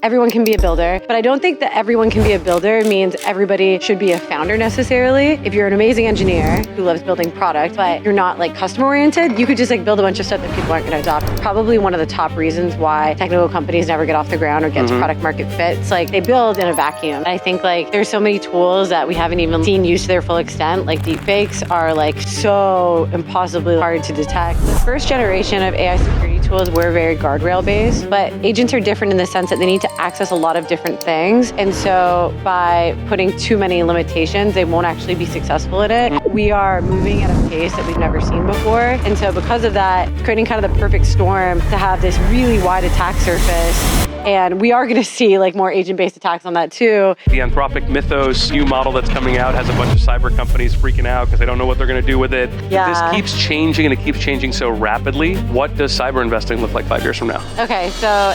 everyone can be a builder, but I don't think that everyone can be a builder means everybody should be a founder necessarily. If you're an amazing engineer who loves building product, but you're not like customer oriented, you could just like build a bunch of stuff that people aren't going to adopt. Probably one of the top reasons why technical companies never get off the ground or get to product market fit. It's like they build in a vacuum. And I think like there's so many tools that we haven't even seen used to their full extent. Like deepfakes are like so impossibly hard to detect. The first generation of AI security tools were very guardrail based, but agents are different in the sense that they need to access a lot of different things. And so by putting too many limitations, they won't actually be successful at it. We are moving at a pace that we've never seen before. And so because of that, creating kind of the perfect storm to have this really wide attack surface. And we are going to see like more agent-based attacks on that too. The Anthropic Mythos new model that's coming out has a bunch of cyber companies freaking out because they don't know what they're going to do with it. Yeah. This keeps changing and it keeps changing so rapidly. What does cyber investing look like 5 years from now? Okay, so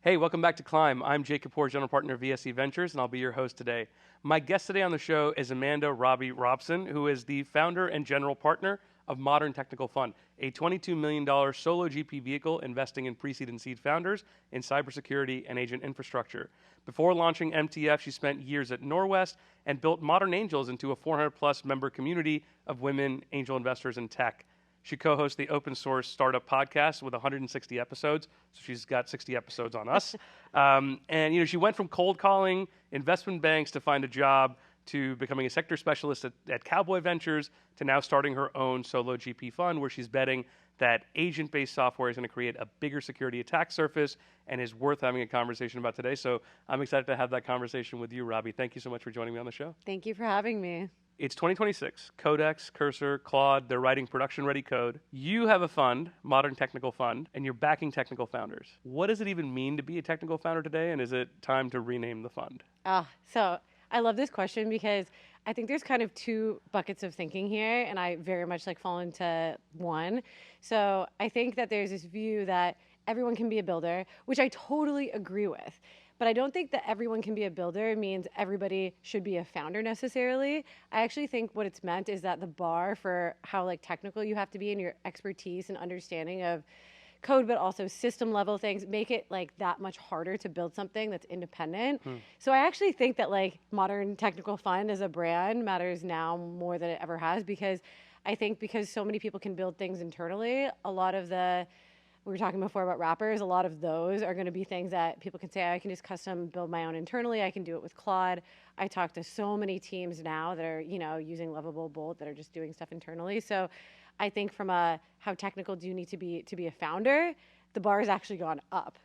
Hey, welcome back to Climb. I'm Jake Kapoor, General Partner of VSE Ventures, and I'll be your host today. My guest today on the show is Amanda Robby Robson, who is the founder and general partner of Modern Technical Fund, a $22 million solo GP vehicle investing in pre-seed and seed founders in cybersecurity and agent infrastructure. Before launching MTF, she spent years at Norwest and built Modern Angels into a 400-plus member community of women angel investors in tech. She co-hosts the open source startup podcast with 160 episodes. So she's got 60 episodes on us. And she went from cold calling investment banks to find a job to becoming a sector specialist at Cowboy Ventures to now starting her own solo GP fund where she's betting that agent-based software is going to create a bigger security attack surface and is worth having a conversation about today. So I'm excited to have that conversation with you, Robby. Thank you so much for joining me on the show. thank you for having me. It's 2026. Codex, Cursor, Claude, they're writing production-ready code. You have a fund, Modern Technical Fund, and you're backing technical founders. What does it even mean to be a technical founder today, and is it time to rename the fund? So I love this question because I think there's kind of two buckets of thinking here, and I very much like fall into one. So I think that there's this view that everyone can be a builder, which I totally agree with. But I don't think that everyone can be a builder means everybody should be a founder necessarily. I actually think what it's meant is that the bar for how like technical you have to be in your expertise and understanding of code, but also system level things, make it like that much harder to build something that's independent. So I actually think that like Modern Technical Fund as a brand matters now more than it ever has, because I think because so many people can build things internally, a lot of the, we were talking before about wrappers, a lot of those are going to be things that people can say, I can just custom build my own internally. I can do it with Claude. I talk to so many teams now that are, using Lovable Bolt that are just doing stuff internally. So I think from a how technical do you need to be a founder, the bar has actually gone up.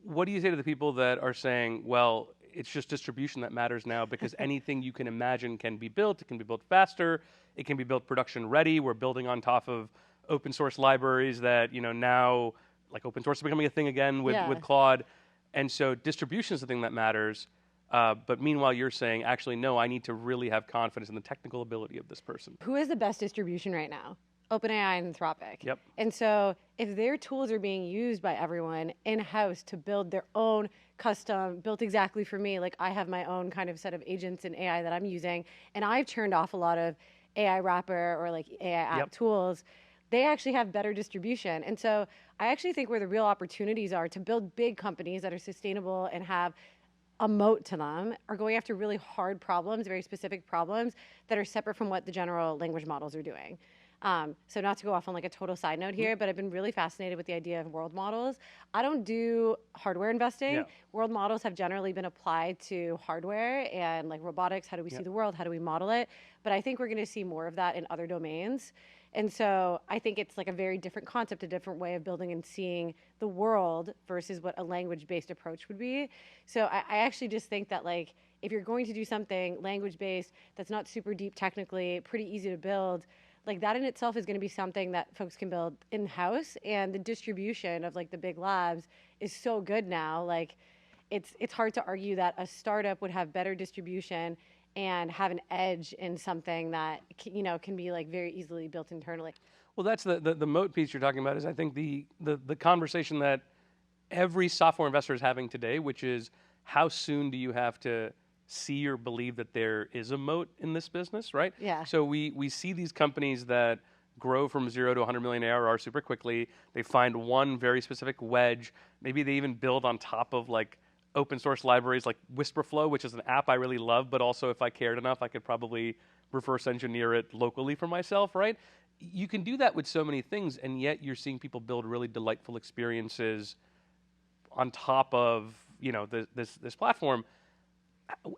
What do you say to the people that are saying, well, it's just distribution that matters now because anything you can imagine can be built. It can be built faster. It can be built production ready. We're building on top of open source libraries that, now like open source is becoming a thing again with Claude. And so distribution is the thing that matters. But meanwhile, you're saying, actually, no, I need to really have confidence in the technical ability of this person. Who has the best distribution right now? OpenAI and Anthropic. Yep. And so if their tools are being used by everyone in-house to build their own custom, built exactly for me, like I have my own kind of set of agents and AI that I'm using, and I've turned off a lot of AI wrapper or like AI app tools, they actually have better distribution. And so I actually think where the real opportunities are to build big companies that are sustainable and have a moat to them are going after really hard problems, very specific problems that are separate from what the general language models are doing. So not to go off on like a total side note here, but I've been really fascinated with the idea of world models. I don't do hardware investing. Yeah. World models have generally been applied to hardware and like robotics. How do we see the world? How do we model it? But I think we're going to see more of that in other domains. And so I think it's like a very different concept, a different way of building and seeing the world versus what a language-based approach would be. So I actually just think that like, if you're going to do something language-based that's not super deep technically, pretty easy to build, like that in itself is going to be something that folks can build in-house. And the distribution of like the big labs is so good now. Like it's hard to argue that a startup would have better distribution and have an edge in something that can be like very easily built internally. Well, that's the moat piece you're talking about is I think the conversation that every software investor is having today, which is how soon do you have to see or believe that there is a moat in this business, right? Yeah. So we see these companies that grow from 0 to 100 million ARR super quickly. They find one very specific wedge. Maybe they even build on top of like open source libraries like Whisperflow, which is an app I really love, but also if I cared enough, I could probably reverse engineer it locally for myself, right? You can do that with so many things, and yet you're seeing people build really delightful experiences on top of, you know, this platform.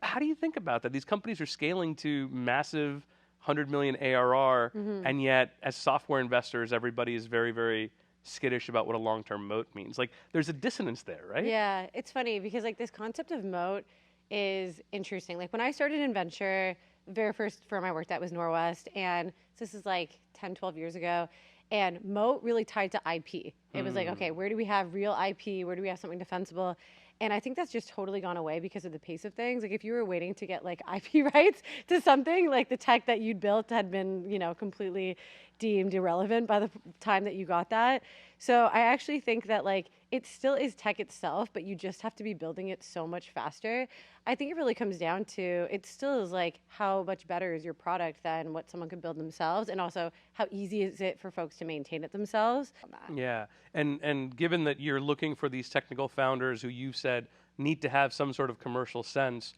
How do you think about that? These companies are scaling to massive 100 million ARR, and yet as software investors, everybody is very, very skittish about what a long-term moat means. Like, there's a dissonance there, right? Yeah, it's funny because like this concept of moat is interesting. Like when I started in venture, the very first firm I worked at was Norwest, and this is like 10, 12 years ago. And moat really tied to IP. It was like, okay, where do we have real IP? Where do we have something defensible? And I think that's just totally gone away because of the pace of things. Like if you were waiting to get like IP rights to something, like the tech that you'd built had been, you know, completely deemed irrelevant by the time that you got that. So I actually think that like it still is tech itself, but you just have to be building it so much faster. I think it really comes down to, it still is like how much better is your product than what someone could build themselves, and also how easy is it for folks to maintain it themselves. Yeah, and given that you're looking for these technical founders who you said need to have some sort of commercial sense,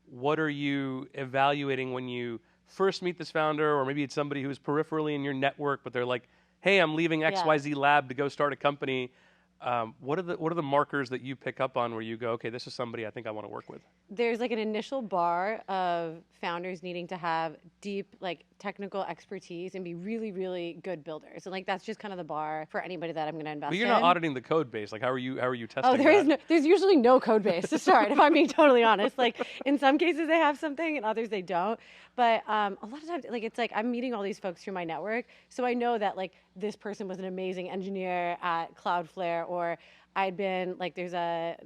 what are you evaluating when you first meet this founder, or maybe it's somebody who's peripherally in your network, but they're like, hey, I'm leaving XYZ lab to go start a company. What are the markers that you pick up on where you go, okay, this is somebody I think I want to work with? There's like an initial bar of founders needing to have deep like technical expertise and be really, really good builders. And like that's just kind of the bar for anybody that I'm going to invest in. But you're not auditing the code base. Like how are you testing Oh, there's usually no code base to start, if I'm being totally honest. Like in some cases they have something and others they don't. But a lot of times, like it's like I'm meeting all these folks through my network, so I know that like this person was an amazing engineer at Cloudflare, or I'd been like there's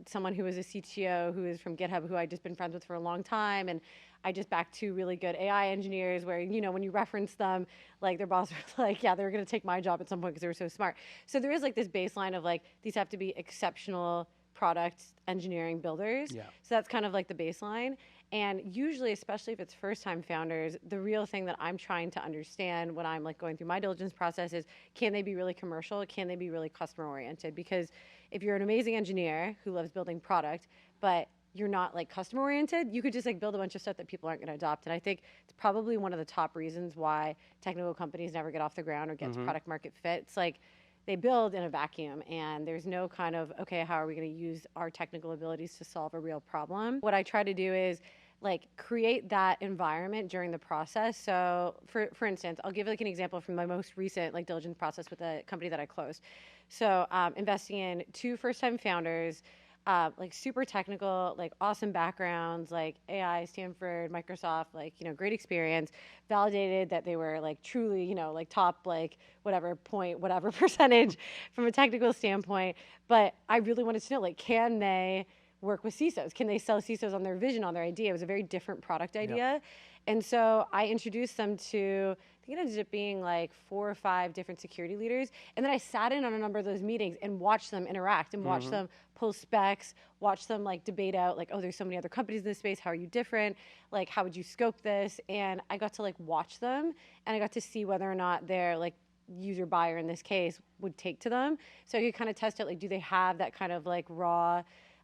someone who was a CTO who is from GitHub who I'd just been friends with for a long time, and I just backed two really good AI engineers where, you know, when you reference them, like their boss was like, yeah, they were going to take my job at some point because they were so smart. So there is like this baseline of like these have to be exceptional product engineering builders. Yeah. So that's kind of like the baseline. And usually, especially if it's first-time founders, the real thing that I'm trying to understand when I'm like going through my diligence process is, can they be really commercial? Can they be really customer-oriented? Because if you're an amazing engineer who loves building product, but you're not like customer-oriented, you could just like build a bunch of stuff that people aren't going to adopt. And I think it's probably one of the top reasons why technical companies never get off the ground or get to product market fit. It's like they build in a vacuum, and there's no kind of, okay, how are we going to use our technical abilities to solve a real problem? What I try to do is like create that environment during the process. So for instance, I'll give like an example from my most recent like diligence process with a company that I closed. So investing in two first-time founders, like super technical, like awesome backgrounds, like AI, Stanford, Microsoft, like, you know, great experience, validated that they were like truly, you know, like top, like whatever point, whatever percentage from a technical standpoint. But I really wanted to know, like, can they work with CISOs? Can they sell CISOs on their vision, on their idea? It was a very different product idea. Yep. And so I introduced them to, I think it ended up being like 4 or 5 different security leaders. And then I sat in on a number of those meetings and watched them interact and watched them pull specs, watch them like debate out like, oh, there's so many other companies in this space. How are you different? Like, how would you scope this? And I got to like watch them, and I got to see whether or not their like user buyer in this case would take to them. So I could kind of test out, like, do they have that kind of like raw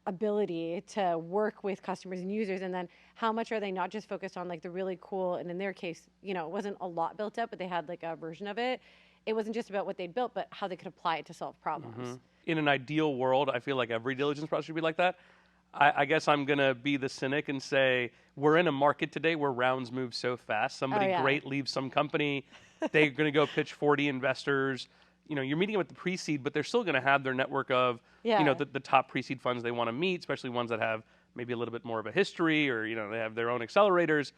ability to work with customers and users, and then how much are they not just focused on like the really cool, and in their case, you know, it wasn't a lot built up, but they had like a version of it. It wasn't just about what they'd built, but how they could apply it to solve problems. In an ideal world, I feel like every diligence process should be like that. I guess I'm going to be the cynic and say we're in a market today where rounds move so fast. Somebody great leaves some company, they're going to go pitch 40 investors. You know, you're meeting with the pre-seed, but they're still going to have their network of, you know, the top pre-seed funds they want to meet, especially ones that have maybe a little bit more of a history, or, you know, they have their own accelerators.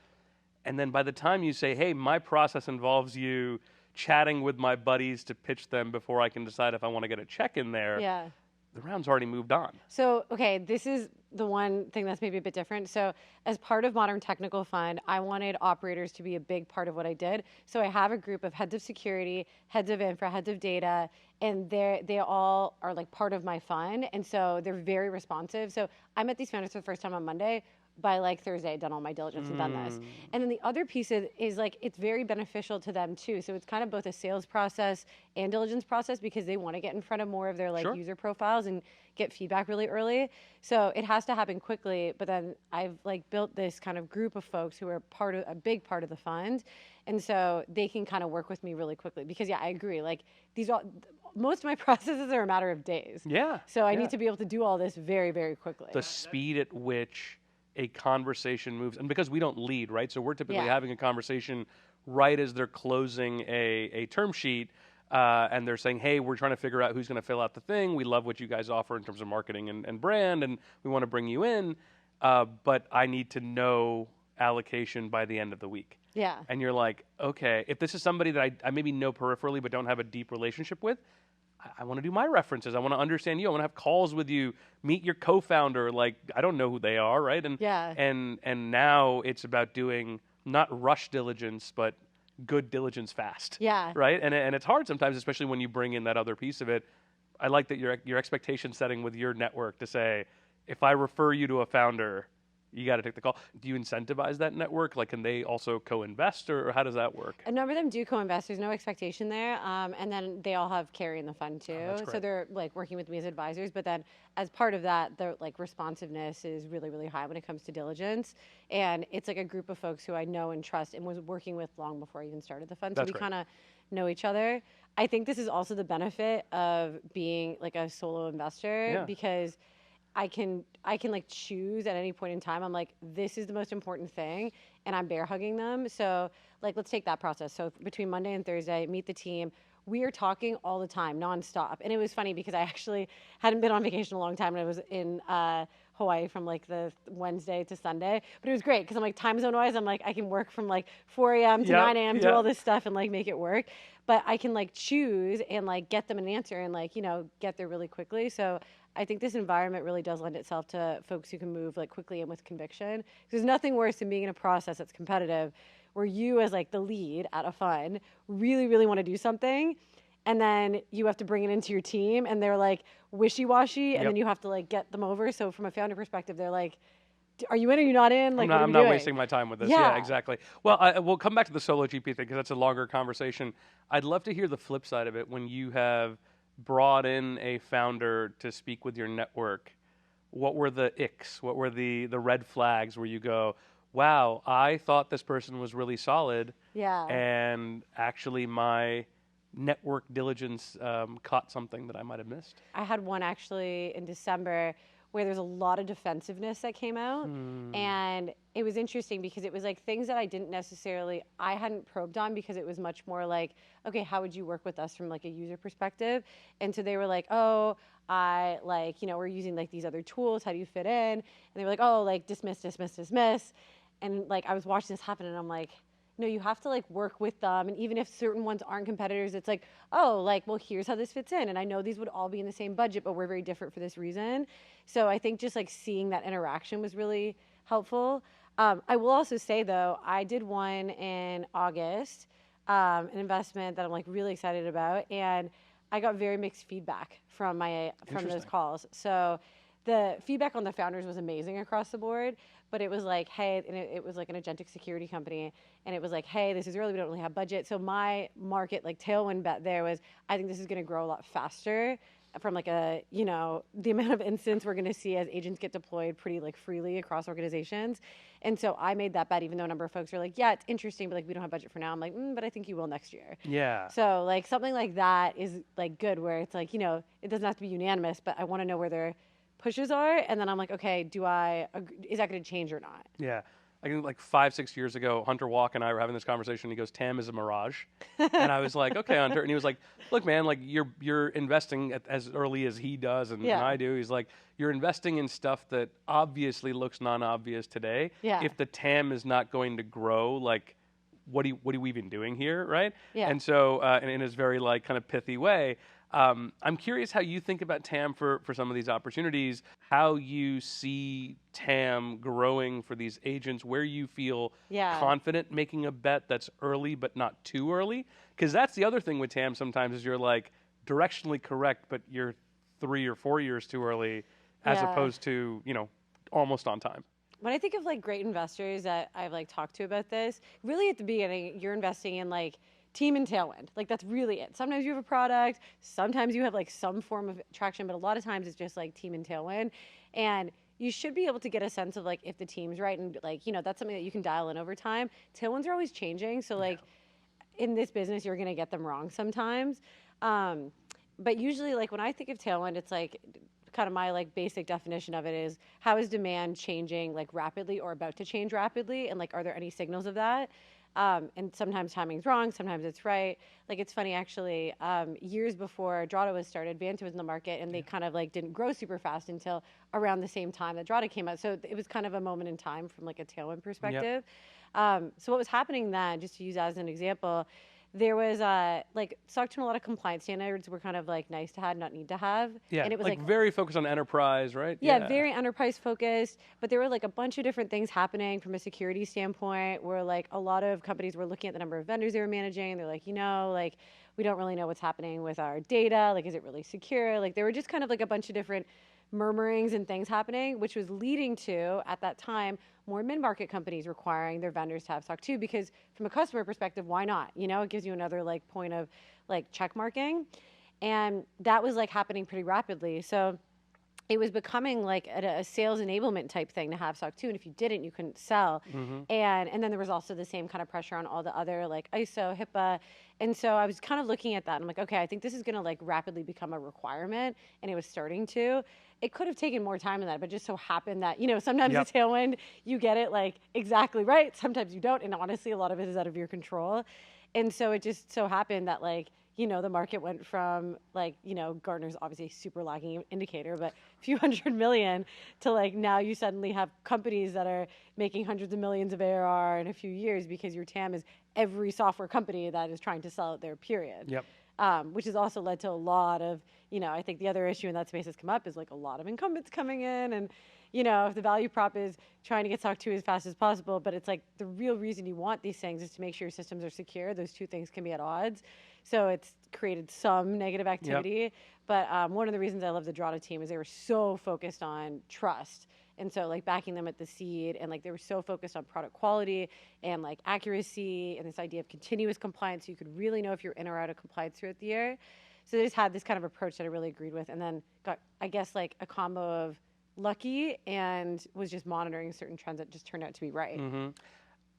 And then by the time you say, hey, my process involves you chatting with my buddies to pitch them before I can decide if I want to get a check in there, the round's already moved on. So, okay, this is the one thing that's maybe a bit different. So as part of Modern Technical Fund, I wanted operators to be a big part of what I did. So I have a group of heads of security, heads of infra, heads of data, and they all are like part of my fund. And so they're very responsive. So I met these founders for the first time on Monday. by like Thursday, I'd done all my diligence and done this. And then the other piece is like, it's very beneficial to them too. So it's kind of both a sales process and diligence process because they want to get in front of more of their like user profiles and get feedback really early. So it has to happen quickly. But then I've like built this kind of group of folks who are part of a big part of the fund. And so they can kind of work with me really quickly because I agree. Like most of my processes are a matter of days. Yeah. So I need to be able to do all this very, very quickly. The speed at which a conversation moves, and because we don't lead, right? So we're typically having a conversation right as they're closing a term sheet, and they're saying, hey, we're trying to figure out who's going to fill out the thing. We love what you guys offer in terms of marketing and brand, and we want to bring you in, but I need to know allocation by the end of the week. Yeah. And you're like, okay, if this is somebody that I maybe know peripherally but don't have a deep relationship with, I want to do my references. I want to understand you. I want to have calls with you, meet your co-founder. Like, I don't know who they are, right? And now it's about doing not rush diligence, but good diligence fast. Yeah. Right? And it's hard sometimes, especially when you bring in that other piece of it. I like that your expectation setting with your network to say, if I refer you to a founder, you got to take the call. Do you incentivize that network? Like, can they also co-invest, or how does that work? A number of them do co-invest. There's no expectation there. And then they all have carry in the fund too. Oh, that's great. So they're like working with me as advisors. But then as part of that, their like responsiveness is really, really high when it comes to diligence. And it's like a group of folks who I know and trust and was working with long before I even started the fund. That's so we great. kind of know each other. I think this is also the benefit of being like a solo investor because I can like choose at any point in time. I'm like, this is the most important thing, and I'm bear hugging them. So like, let's take that process. So between Monday and Thursday, meet the team. We are talking all the time, nonstop. And it was funny because I actually hadn't been on vacation in a long time, and I was in Hawaii from like the Wednesday to Sunday. But it was great because I'm like, time zone wise, I'm like, I can work from like 4 a.m. to 9 a.m. do all this stuff and like make it work. But I can like choose and like get them an answer and like, get there really quickly. So I think this environment really does lend itself to folks who can move like quickly and with conviction. There's nothing worse than being in a process that's competitive where you as like the lead at a fund really, really want to do something, and then you have to bring it into your team and they're like wishy-washy, and then you have to like get them over. So from a founder perspective, they're like, are you in or are you not in? Like, I'm not wasting my time with this. Yeah, exactly. Well, we'll come back to the solo GP thing because that's a longer conversation. I'd love to hear the flip side of it when you have brought in a founder to speak with your network. What were the icks? What were the red flags where you go, wow, I thought this person was really solid. Yeah. And actually my network diligence caught something that I might have missed. I had one actually in December where there's a lot of defensiveness that came out. And it was interesting because it was like things that I hadn't probed on because it was much more like, okay, how would you work with us from like a user perspective? And so they were like, oh, I like, we're using like these other tools. How do you fit in? And they were like, oh, like dismiss. And like, I was watching this happen and I'm like, no, you have to like work with them. And even if certain ones aren't competitors, it's like, oh, like, well, here's how this fits in. And I know these would all be in the same budget, but we're very different for this reason. So I think just like seeing that interaction was really helpful. I will also say though, I did one in August, an investment that I'm like really excited about. And I got very mixed feedback from those calls. So the feedback on the founders was amazing across the board, but it was like, hey, and it was like an agentic security company, and it was like, hey, this is early, we don't really have budget. So my market like tailwind bet there was, I think this is going to grow a lot faster from like a, the amount of instance we're going to see as agents get deployed pretty like freely across organizations. And so I made that bet, even though a number of folks are like, yeah, it's interesting, but like we don't have budget for now. I'm like, but I think you will next year. Yeah. So like something like that is like good, where it's like, it doesn't have to be unanimous, but I want to know where their pushes are, and then I'm like, okay, is that going to change or not? Yeah. I think like 5-6 years ago, Hunter Walk and I were having this conversation. He goes, TAM is a mirage. And I was like, okay, Hunter. And he was like, look, man, like you're investing as early as he does and I do. He's like, you're investing in stuff that obviously looks non-obvious today. Yeah. If the TAM is not going to grow, like, what are we even doing here, right? Yeah. And so, in his very like kind of pithy way, I'm curious how you think about TAM for some of these opportunities, how you see TAM growing for these agents, where you feel confident making a bet that's early but not too early. Because that's the other thing with TAM sometimes is you're like directionally correct, but you're 3 or 4 years too early as opposed to, almost on time. When I think of like great investors that I've like talked to about this, really at the beginning, you're investing in like team and Tailwind. Like that's really it. Sometimes you have a product, sometimes you have like some form of traction, but a lot of times it's just like team and Tailwind. And you should be able to get a sense of like if the team's right and like, that's something that you can dial in over time. Tailwinds are always changing. So like in this business, you're going to get them wrong sometimes. But usually like when I think of Tailwind, it's like kind of my like basic definition of it is how is demand changing like rapidly or about to change rapidly, and like are there any signals of that? And sometimes timing's wrong, sometimes it's right. Like it's funny actually, years before Drata was started, Vanta was in the market, and they kind of like didn't grow super fast until around the same time that Drata came out. So it was kind of a moment in time from like a Tailwind perspective. So what was happening then, just to use as an example, there was like SOC 2 and a lot of compliance standards were kind of like nice to have, not need to have. Yeah, And it was like very focused on enterprise, right? yeah, very enterprise focused, but there were like a bunch of different things happening from a security standpoint where like a lot of companies were looking at the number of vendors they were managing. They're like, like we don't really know what's happening with our data. Like, is it really secure? Like there were just kind of like a bunch of different murmurings and things happening, which was leading to, at that time, more mid-market companies requiring their vendors to have SOC 2 because from a customer perspective, why not? It gives you another like point of like check marking. And that was like happening pretty rapidly. So it was becoming like a sales enablement type thing to have SOC 2, and if you didn't, you couldn't sell. And then there was also the same kind of pressure on all the other like ISO, HIPAA, and so I was kind of looking at that. And I'm like, okay, I think this is going to like rapidly become a requirement, and it was starting to. It could have taken more time than that, but just so happened that sometimes the Tailwind you get it like exactly right, sometimes you don't, and honestly, a lot of it is out of your control. And so it just so happened that like. The market went from like, Gartner's obviously a super lagging indicator, but a few $100 million to like now you suddenly have companies that are making hundreds of millions of ARR in a few years because your TAM is every software company that is trying to sell it there, period. Which has also led to a lot of, I think the other issue in that space has come up is like a lot of incumbents coming in, and if the value prop is trying to get SOC 2 as fast as possible, but it's like the real reason you want these things is to make sure your systems are secure. Those two things can be at odds. So it's created some negative activity. But one of the reasons I love the Drata team is they were so focused on trust. And so like backing them at the seed, and like they were so focused on product quality and like accuracy and this idea of continuous compliance, so you could really know if you're in or out of compliance throughout the year. So they just had this kind of approach that I really agreed with, and then got, I guess, like a combo of lucky and was just monitoring certain trends that just turned out to be right.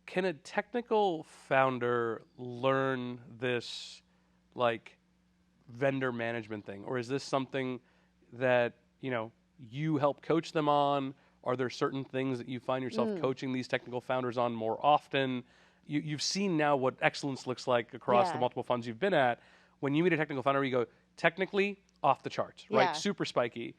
Can a technical founder learn this like vendor management thing, or is this something that you help coach them on? Are there certain things that you find yourself coaching these technical founders on more often? You've seen now what excellence looks like across the multiple funds you've been at. When you meet a technical founder, you go, technically off the charts, right? Super spiky.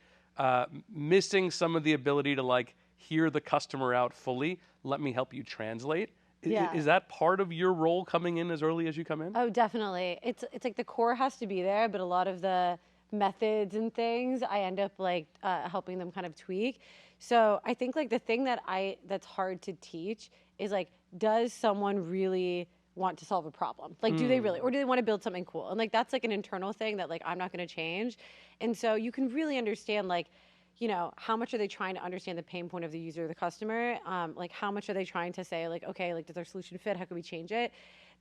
Missing some of the ability to like hear the customer out fully. Let me help you translate. Is that part of your role coming in as early as you come in? Oh, definitely. It's like the core has to be there, but a lot of the methods and things I end up like helping them kind of tweak. So I think like the thing that's hard to teach is like, does someone really want to solve a problem? Like, do they really, or do they want to build something cool? And like, that's like an internal thing that like, I'm not going to change. And so you can really understand like, how much are they trying to understand the pain point of the user or the customer? Like, how much are they trying to say like, okay, like, does our solution fit? How can we change it?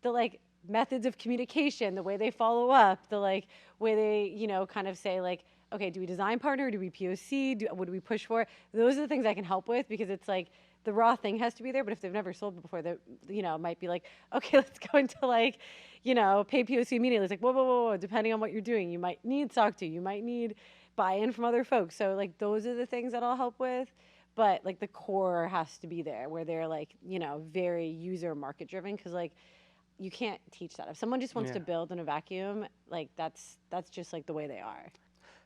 The like methods of communication, the way they follow up, the like way they, kind of say like, okay, do we design partner? Do we POC? What do we push for? Those are the things I can help with, because it's like, the raw thing has to be there, but if they've never sold before, they, might be like, okay, let's go into like, pay POC immediately. It's like, whoa, depending on what you're doing, you might need SOC 2, you might need buy-in from other folks. So like, those are the things that I'll help with, but like the core has to be there where they're like, very user market driven. Cause like, you can't teach that. If someone just wants to build in a vacuum, like that's just like the way they are.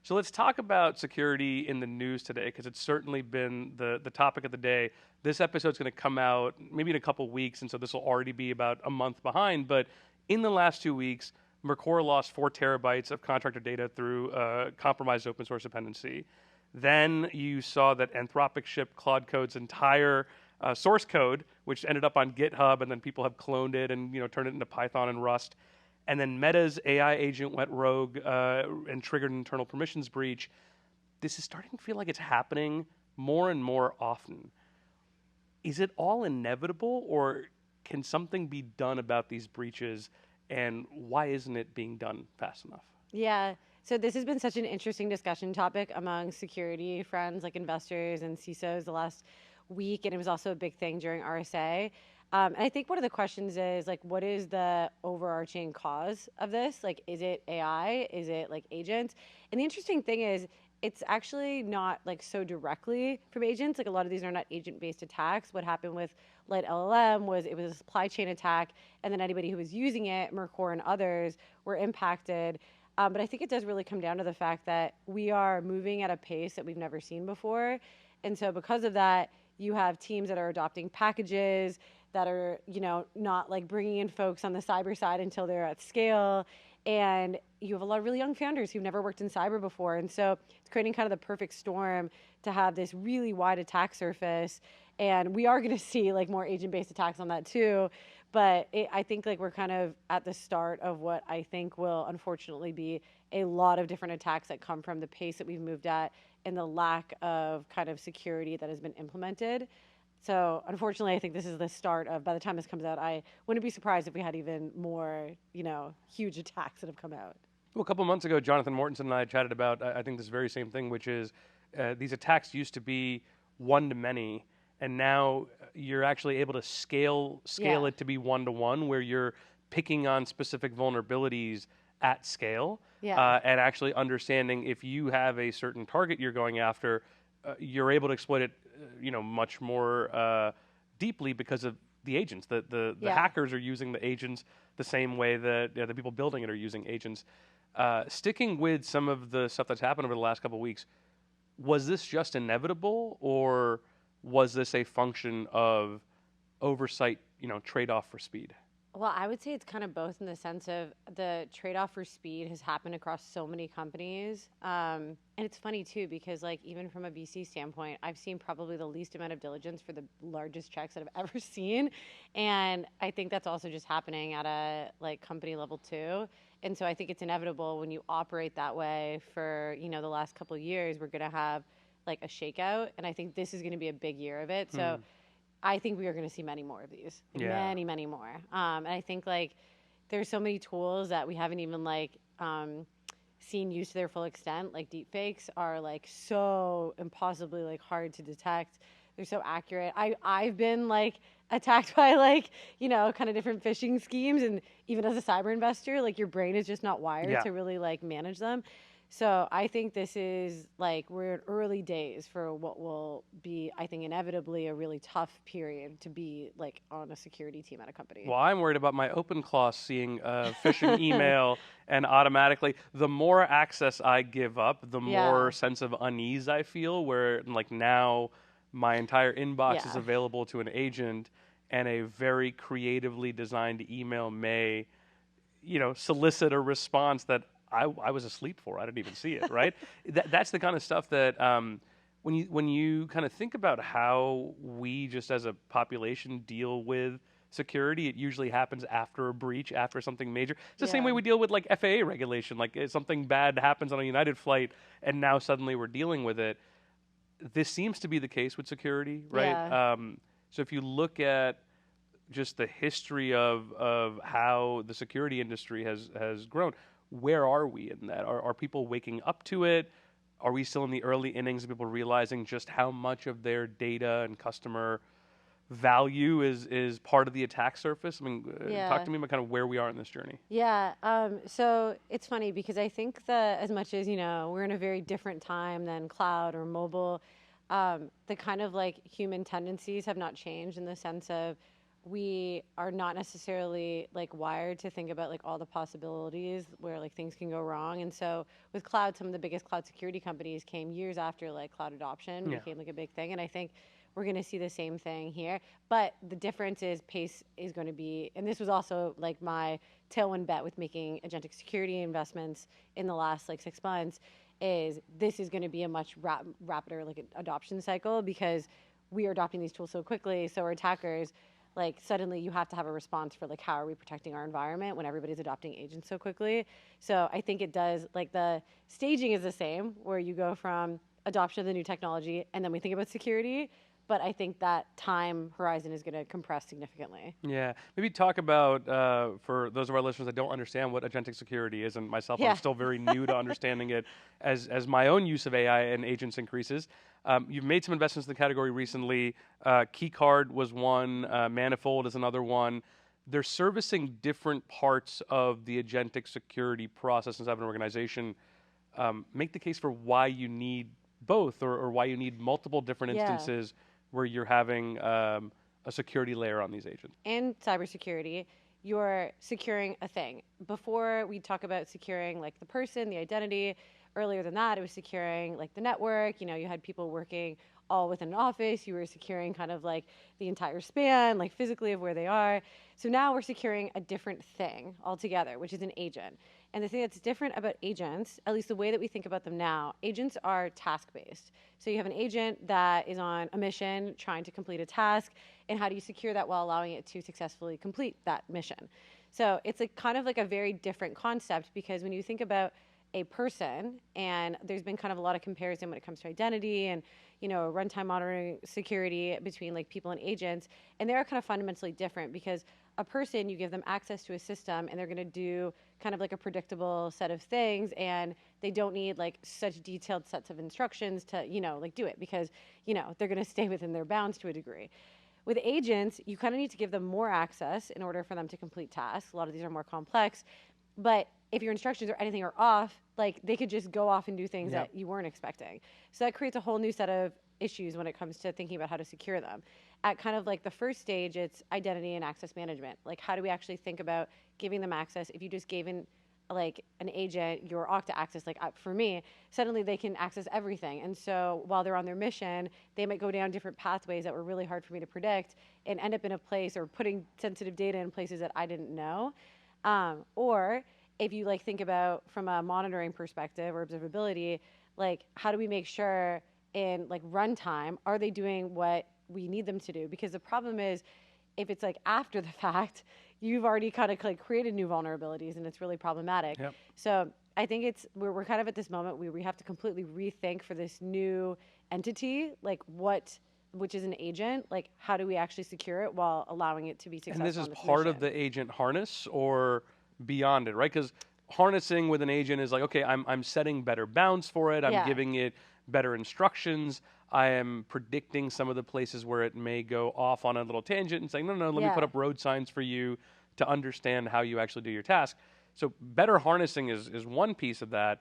So let's talk about security in the news today, because it's certainly been the topic of the day. This episode's going to come out maybe in a couple weeks, and so this will already be about a month behind. But in the last 2 weeks, Mercor lost 4 terabytes of contractor data through compromised open source dependency. Then you saw that Anthropic shipped Claude Code's entire source code, which ended up on GitHub, and then people have cloned it and turned it into Python and Rust. And then Meta's AI agent went rogue and triggered an internal permissions breach. This is starting to feel like it's happening more and more often. is it all inevitable, or can something be done about these breaches, and why isn't it being done fast enough? Yeah. So this has been such an interesting discussion topic among security friends, like investors and CISOs, the last week, and it was also a big thing during RSA. And I think one of the questions is like, what is the overarching cause of this? Like, is it AI? Is it like agents? And the interesting thing is, it's actually not like so directly from agents. Like a lot of these are not agent-based attacks. What happened with Light LLM was it was a supply chain attack, and then anybody who was using it, Mercor and others, were impacted. But I think it does really come down to the fact that we are moving at a pace that we've never seen before. And so because of that, you have teams that are adopting packages that are, not like bringing in folks on the cyber side until they're at scale. And you have a lot of really young founders who've never worked in cyber before. And so it's creating kind of the perfect storm to have this really wide attack surface. And we are going to see like more agent-based attacks on that too. But I think like we're kind of at the start of what I think will unfortunately be a lot of different attacks that come from the pace that we've moved at and the lack of kind of security that has been implemented. So unfortunately, I think this is the start of, by the time this comes out, I wouldn't be surprised if we had even more, huge attacks that have come out. Well, a couple months ago, Jonathan Mortensen and I chatted about, I think, this very same thing, which is these attacks used to be one-to-many, and now you're actually able to scale it to be one-to-one, where you're picking on specific vulnerabilities at scale, and actually understanding if you have a certain target you're going after, you're able to exploit it, much more deeply because of the agents. The hackers are using the agents the same way that the people building it are using agents. Sticking with some of the stuff that's happened over the last couple of weeks, was this just inevitable, or was this a function of oversight, trade-off for speed? Well, I would say it's kind of both in the sense of the trade-off for speed has happened across so many companies. And it's funny too, because like even from a VC standpoint, I've seen probably the least amount of diligence for the largest checks that I've ever seen. And I think that's also just happening at a like company level too. And so I think it's inevitable when you operate that way for, the last couple of years, we're going to have like a shakeout. And I think this is going to be a big year of it. So I think we are going to see many more of these, many, many more. And I think like there's so many tools that we haven't even like seen used to their full extent. Like deepfakes are like so impossibly like hard to detect. They're so accurate. I've been like attacked by like, kind of different phishing schemes. And even as a cyber investor, like your brain is just not wired to really like manage them. So I think this is like we're in early days for what will be, I think, inevitably a really tough period to be like on a security team at a company. Well, I'm worried about my OpenClaw seeing a phishing email and automatically, the more access I give up, the more sense of unease I feel, where like now my entire inbox is available to an agent, and a very creatively designed email may, solicit a response that I was asleep for. I didn't even see it, right? That's the kind of stuff that when you kind of think about how we just as a population deal with security, it usually happens after a breach, after something major. It's the same way we deal with like FAA regulation. Like if something bad happens on a United flight and now suddenly we're dealing with it. This seems to be the case with security, right? Yeah. So if you look at just the history of how the security industry has grown, where are we in that? Are people waking up to it? Are we still in the early innings of people realizing just how much of their data and customer value is part of the attack surface? I mean, talk to me about kind of where we are in this journey. Yeah. So it's funny because I think that as much as, we're in a very different time than cloud or mobile, the kind of like human tendencies have not changed in the sense of we are not necessarily like wired to think about like all the possibilities where like things can go wrong. And so with cloud, some of the biggest cloud security companies came years after like cloud adoption became like a big thing. And I think we're going to see the same thing here. But the difference is pace is going to be, and this was also like my tailwind bet with making agentic security investments in the last like 6 months, is this is going to be a much rapider like adoption cycle because we are adopting these tools so quickly. So our attackers, like suddenly you have to have a response for like how are we protecting our environment when everybody's adopting agents so quickly. So I think it does, like the staging is the same where you go from adoption of the new technology and then we think about security, but I think that time horizon is going to compress significantly. Yeah, maybe talk about, for those of our listeners that don't understand what agentic security is, and myself, I'm Yeah. still very new to understanding it as my own use of AI and agents increases. You've made some investments in the category recently. Keycard was one, Manifold is another one. They're servicing different parts of the agentic security process inside of an organization. Make the case for why you need both, or why you need multiple different Yeah. instances where you're having a security layer on these agents. In cybersecurity, you're securing a thing. Before we talk about securing like the person, the identity, earlier than that, it was securing like the network. You had people working all within an office. You were securing kind of like the entire span, like physically of where they are. So now we're securing a different thing altogether, which is an agent. And the thing that's different about agents, at least the way that we think about them now, agents are task-based. So you have an agent that is on a mission trying to complete a task, and how do you secure that while allowing it to successfully complete that mission? So it's kind of like a very different concept, because when you think about a person, and there's been kind of a lot of comparison when it comes to identity and runtime monitoring security between like people and agents, and they are kind of fundamentally different, because a person, you give them access to a system and they're going to do kind of like a predictable set of things, and they don't need like such detailed sets of instructions to like do it, because they're going to stay within their bounds to a degree. With agents, you kind of need to give them more access in order for them to complete tasks. A lot of these are more complex, but if your instructions or anything are off, like they could just go off and do things that you weren't expecting. So that creates a whole new set of issues when it comes to thinking about how to secure them. At kind of like the first stage, it's identity and access management. Like, how do we actually think about giving them access? If you just gave an agent your Okta access, like for me, suddenly they can access everything. And so while they're on their mission, they might go down different pathways that were really hard for me to predict and end up in a place, or putting sensitive data in places that I didn't know. Or if you think about from a monitoring perspective or observability, like how do we make sure in runtime, are they doing what we need them to do? Because the problem is, if it's after the fact, you've already kind of created new vulnerabilities, and it's really problematic. Yep. So I think we're kind of at this moment where we have to completely rethink for this new entity, which is an agent, how do we actually secure it while allowing it to be successful? And this is on part mission? of the agent harness, or beyond it, right? Because harnessing with an agent is okay, I'm setting better bounds for it. I'm giving it better instructions. I am predicting some of the places where it may go off on a little tangent and saying, no, let me put up road signs for you to understand how you actually do your task. So better harnessing is one piece of that,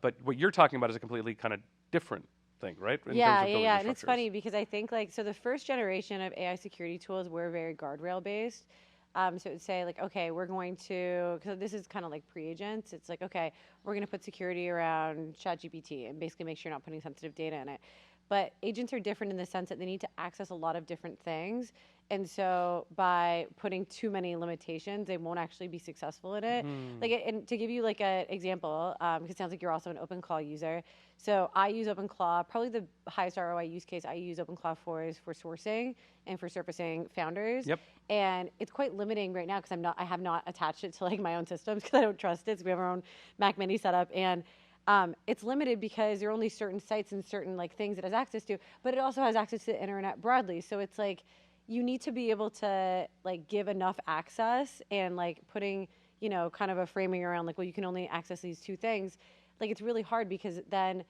but what you're talking about is a completely kind of different thing, right? Yeah. And it's funny because I think so the first generation of AI security tools were very guardrail based. So it would say okay, we're going to, because this is kind of like pre-agents, it's okay, we're going to put security around ChatGPT and basically make sure you're not putting sensitive data in it. But agents are different in the sense that they need to access a lot of different things. And so by putting too many limitations, they won't actually be successful in it. And to give you an example, because it sounds like you're also an OpenClaw user. So I use OpenClaw. Probably the highest ROI use case I use OpenClaw for is for sourcing and for surfacing founders. Yep. And it's quite limiting right now because I have not attached it to my own systems because I don't trust it. So we have our own Mac Mini setup, and it's limited because there are only certain sites and certain things it has access to, but it also has access to the internet broadly. So it's you need to be able to give enough access, and putting kind of a framing around well, you can only access these two things. It's really hard because then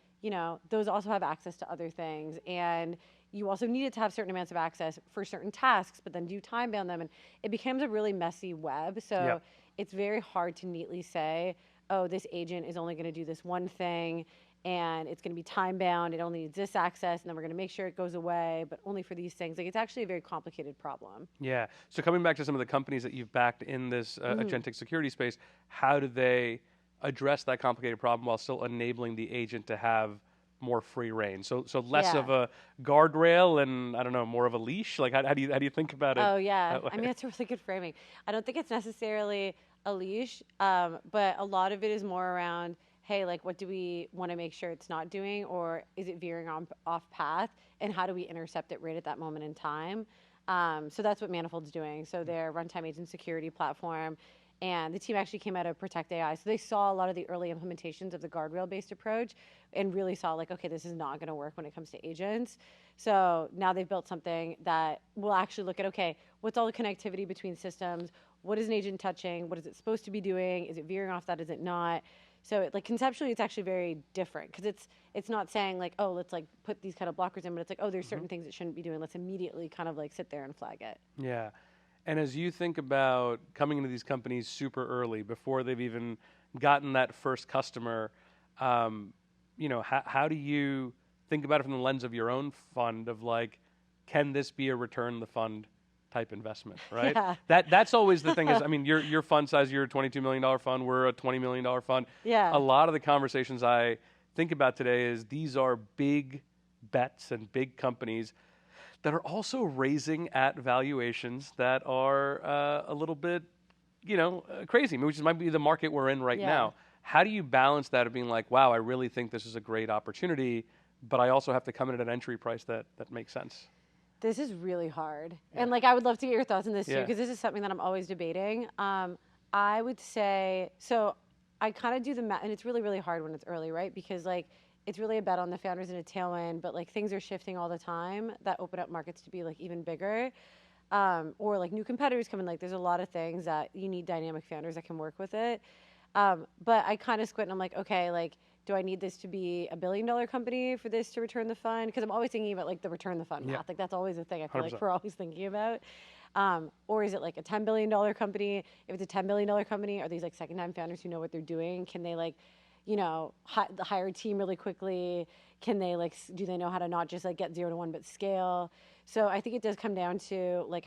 those also have access to other things, and you also needed to have certain amounts of access for certain tasks, but then do you time bound them, and it becomes a really messy web. So it's very hard to neatly say, oh, this agent is only going to do this one thing, and it's going to be time bound. It only needs this access, and then we're going to make sure it goes away, but only for these things. It's actually a very complicated problem. Yeah. So coming back to some of the companies that you've backed in this agentic security space, how do they address that complicated problem while still enabling the agent to have more free reign? So less of a guardrail and, I don't know, more of a leash? How do you think about it? Oh, yeah. I mean, that's a really good framing. I don't think it's necessarily a leash, but a lot of it is more around, hey, what do we want to make sure it's not doing, or is it veering off path, and how do we intercept it right at that moment in time? So that's what Manifold's doing. So their runtime agent security platform And the team actually came out of Protect AI. So they saw a lot of the early implementations of the guardrail-based approach and really saw like, okay, this is not going to work when it comes to agents. So now they've built something that will actually look at, okay, what's all the connectivity between systems? What is an agent touching? What is it supposed to be doing? Is it veering off that? Is it not? So like conceptually, it's actually very different because it's not saying like, oh, let's like put these kind of blockers in, but it's like, oh, there's certain things it shouldn't be doing. Let's immediately kind of like sit there and flag it. Yeah. And as you think about coming into these companies super early, before they've even gotten that first customer, how do you think about it from the lens of your own fund of like, can this be a return the fund type investment, right? Yeah. That's always the thing is, I mean, your fund size, you're a $22 million fund, we're a $20 million fund. Yeah. A lot of the conversations I think about today is these are big bets and big companies that are also raising at valuations that are a little bit, crazy, which might be the market we're in right now. How do you balance that of being like, wow, I really think this is a great opportunity, but I also have to come in at an entry price that makes sense? This is really hard. And like, I would love to get your thoughts on this too, Yeah. because this is something that I'm always debating. I would say, so I kind of do the math, and it's really, really hard when it's early, right? Because like, it's really a bet on the founders and a tailwind, but like things are shifting all the time that open up markets to be like even bigger. Or like new competitors come in, like there's a lot of things that you need dynamic founders that can work with it. But I kind of squint and I'm like, okay, like, do I need this to be $1 billion company for this to return the fund? Because I'm always thinking about like the return the fund math. Like that's always a thing I feel 100%. like we're always thinking about. Or is it like a $10 billion company? If it's a $10 billion company, are these like second time founders who know what they're doing? Can they like, hire a team really quickly? Can they like, do they know how to not just like get 0 to 1, but scale? So I think it does come down to like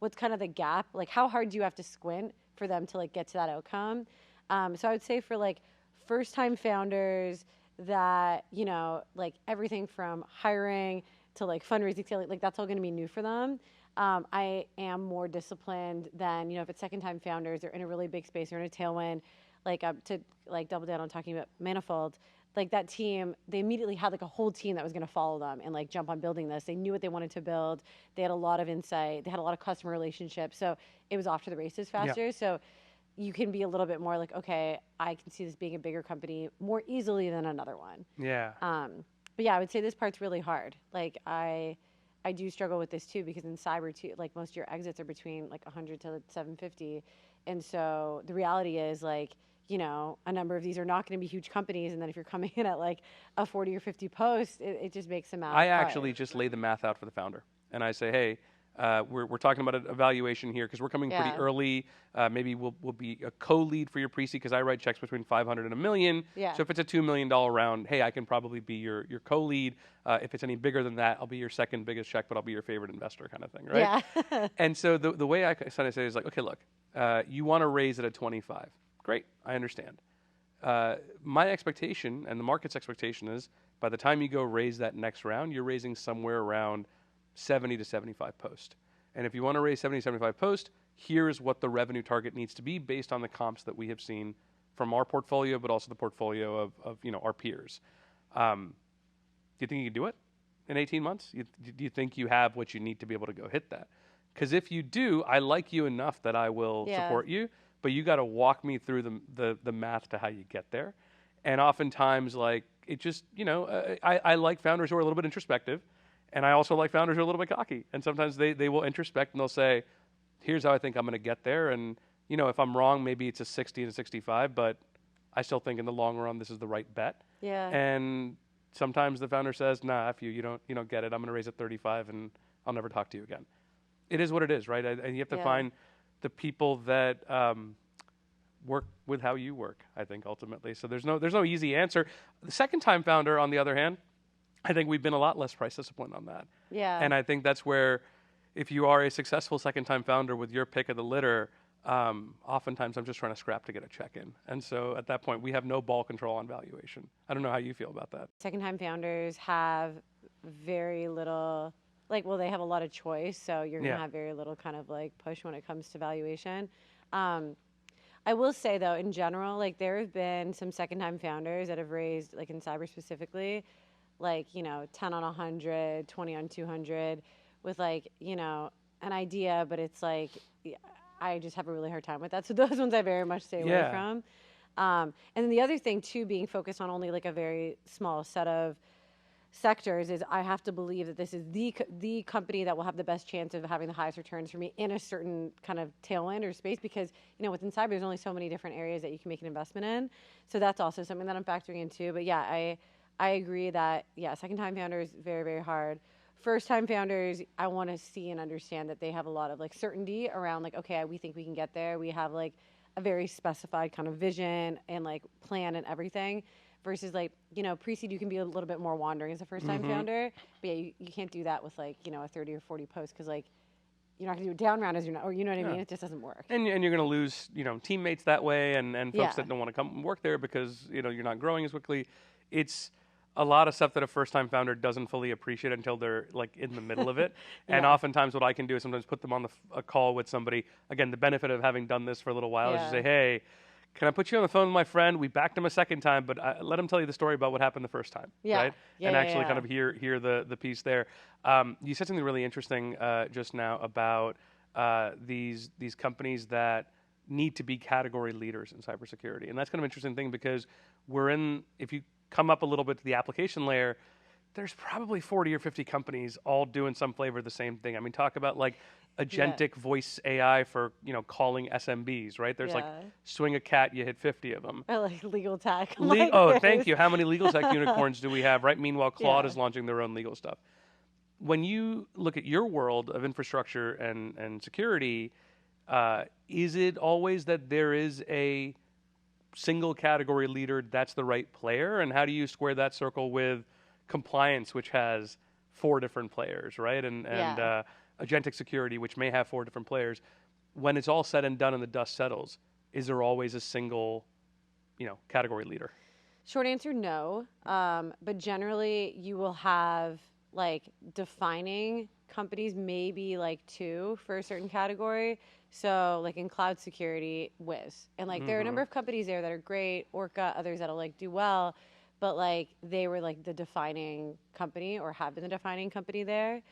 what's kind of the gap? Like how hard do you have to squint for them to like get to that outcome? So I would say for like first time founders that, like everything from hiring to like fundraising, like that's all going to be new for them. I am more disciplined than, if it's second time founders, they're in a really big space, they're in a tailwind, like to like double down on talking about Manifold, like that team, they immediately had like a whole team that was going to follow them and like jump on building this. They knew what they wanted to build. They had a lot of insight. They had a lot of customer relationships. So it was off to the races faster. So you can be a little bit more like, okay, I can see this being a bigger company more easily than another one. Yeah. But yeah, I would say this part's really hard. Like I do struggle with this too, because in cyber too, like most of your exits are between like 100 to 750. And so the reality is like, a number of these are not going to be huge companies. And then if you're coming in at like a 40 or 50 post, it just makes the math I hard. actually just lay the math out for the founder. And I say, hey, we're talking about a valuation here because we're coming pretty early. Maybe we'll be a co-lead for your pre-seed because I write checks between 500 and $1 million. Yeah. So if it's a $2 million round, hey, I can probably be your co-lead. If it's any bigger than that, I'll be your second biggest check, but I'll be your favorite investor kind of thing, right? Yeah. And so the way I kind of say is like, okay, look, you want to raise it at 25. Great, I understand. My expectation and the market's expectation is by the time you go raise that next round, you're raising somewhere around 70 to 75 post. And if you want to raise 70 to 75 post, here's what the revenue target needs to be based on the comps that we have seen from our portfolio, but also the portfolio of our peers. Do you think you can do it in 18 months? Do you think you have what you need to be able to go hit that? Because if you do, I like you enough that I will support you, but you got to walk me through the math to how you get there. And oftentimes, like, it just, I like founders who are a little bit introspective, and I also like founders who are a little bit cocky. And sometimes they will introspect and they'll say, here's how I think I'm going to get there. And, if I'm wrong, maybe it's a 60 and a 65, but I still think in the long run, this is the right bet. Yeah. And sometimes the founder says, nah, if you don't get it, I'm going to raise it 35 and I'll never talk to you again. It is what it is, right? And you have to find the people that work with how you work, I think, ultimately. So there's no easy answer. The second time founder, on the other hand, I think we've been a lot less price disciplined on that. Yeah. And I think that's where, if you are a successful second time founder with your pick of the litter, oftentimes I'm just trying to scrap to get a check in. And so at that point, we have no ball control on valuation. I don't know how you feel about that. Second time founders have very little, they have a lot of choice. So you're going to have very little kind of like push when it comes to valuation. I will say though, in general, like there have been some second time founders that have raised, like in cyber specifically, 10 on 100, 20 on 200 with an idea, but it's like, I just have a really hard time with that. So those ones I very much stay away from. And then the other thing too, being focused on only like a very small set of sectors, is I have to believe that this is the company that will have the best chance of having the highest returns for me in a certain kind of tailwind or space, because within cyber there's only so many different areas that you can make an investment in. So that's also something that I'm factoring into. But yeah, I agree that second time founders very, very hard. First time founders, I want to see and understand that they have a lot of like certainty around like, okay, we think we can get there. We have like a very specified kind of vision and like plan and everything. Versus like, pre-seed, you can be a little bit more wandering as a first-time founder. But yeah, you can't do that with like, a 30 or 40 post, because like, you're not going to do a down round as you're not, or you know what I mean? It just doesn't work. And you're going to lose, teammates that way and folks that don't want to come work there because, you're not growing as quickly. It's a lot of stuff that a first-time founder doesn't fully appreciate until they're like in the middle of it. And oftentimes what I can do is sometimes put them on a call with somebody. Again, the benefit of having done this for a little while is to say, hey, can I put you on the phone with my friend? We backed him a second time, but let him tell you the story about what happened the first time, right? And actually kind of hear the piece there. You said something really interesting just now about these companies that need to be category leaders in cybersecurity. And that's kind of an interesting thing, because if you come up a little bit to the application layer, there's probably 40 or 50 companies all doing some flavor of the same thing. I mean, talk about like agentic voice AI for, calling SMBs, right? There's like swing a cat, you hit 50 of them. Or like legal tech. Thank you. How many legal tech unicorns do we have, right? Meanwhile, Claude is launching their own legal stuff. When you look at your world of infrastructure and security, is it always that there is a single category leader that's the right player? And how do you square that circle with compliance, which has 4 different players, right? And agentic security, which may have 4 different players. When it's all said and done and the dust settles, is there always a single, category leader? Short answer, no. But generally, you will have like defining companies, maybe like 2 for a certain category. So like in cloud security, Wiz. And like there are a number of companies there that are great, Orca, others that'll like do well, but like they were like the defining company or have been the defining company there.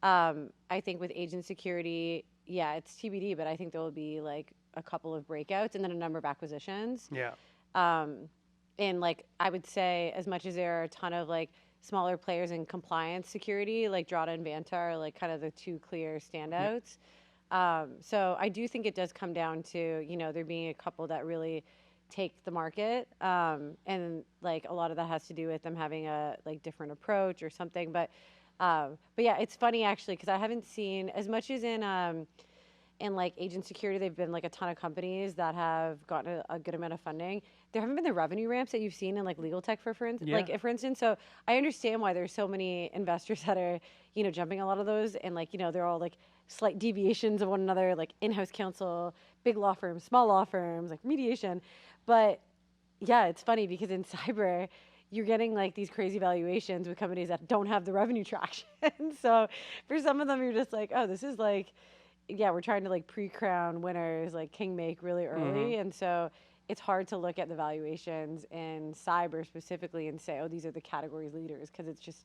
I think with agent security, it's TBD, but I think there will be like a couple of breakouts and then a number of acquisitions. Yeah. And like I would say, as much as there are a ton of like smaller players in compliance security, like Drata and Vanta are like kind of the 2 clear standouts. So I do think it does come down to, there being a couple that really take the market. And like a lot of that has to do with them having a like different approach or something. But yeah, it's funny actually, because I haven't seen as much as in like agent security, they've been like a ton of companies that have gotten a good amount of funding. There haven't been the revenue ramps that you've seen in like legal tech for instance. So I understand why there's so many investors that are, jumping a lot of those, and like, they're all like slight deviations of one another, like in-house counsel, big law firms, small law firms, like mediation. But yeah, it's funny because in cyber, you're getting like these crazy valuations with companies that don't have the revenue traction. So for some of them, you're just like, oh, this is like, we're trying to like pre-crown winners, like king make really early. And so it's hard to look at the valuations in cyber specifically and say, oh, these are the categories leaders, because it's